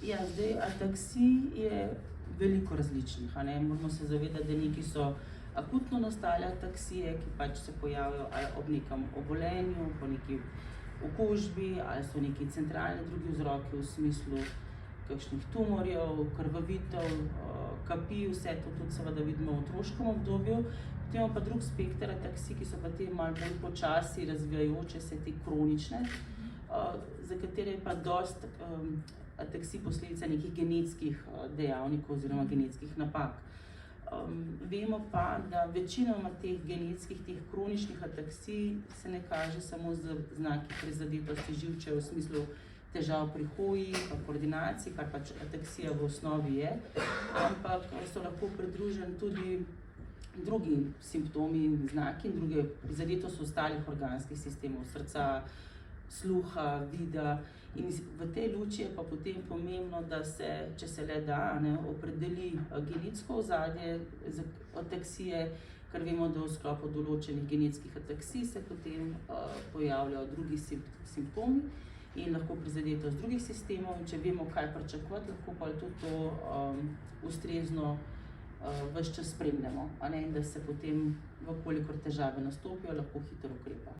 Ja, zdaj ataksij je veliko različnih, a ne. Moramo se zavedati, da nekaj so akutno nastale ataksije, ki pač se pojavijo ali ob nekem obolenju, po neki okužbi, ali so neki centralni drugi vzroki v smislu kakšnih tumorjev, krvavitev, kapi, vse to tudi seveda vidimo v otroškem obdobju. Potem imamo pa drug spekter ataksij, ki so pa te malo bolj počasi razvijajoče se, te kronične, za katere je pa dosti ataksij posledica nekih genetskih dejavnikov oziroma genetskih napak. Vemo pa, da večinoma teh genetskih, teh kroničnih ataksij se ne kaže samo z znaki prizadetosti živčev v smislu težav pri hoji, pa koordinaciji, kar pač ataksija v osnovi je, ampak so lahko pridruženi tudi drugi simptomi in znaki in druge prizadetost ostalih organskih sistemov, srca, sluha, vida. In v tej luči je pa potem pomembno, da se, če se le da, opredeli genetsko ozadje ataksije, ker vemo, da v sklopu določenih genetskih ataksij se potem pojavljajo drugi simptomi in lahko prizadetost drugih sistemov. In če vemo, kaj pričakovati, lahko pa tudi to ustrezno ves čas spremljamo, in da se potem, v kolikor težave nastopijo, lahko hitro ukrepa.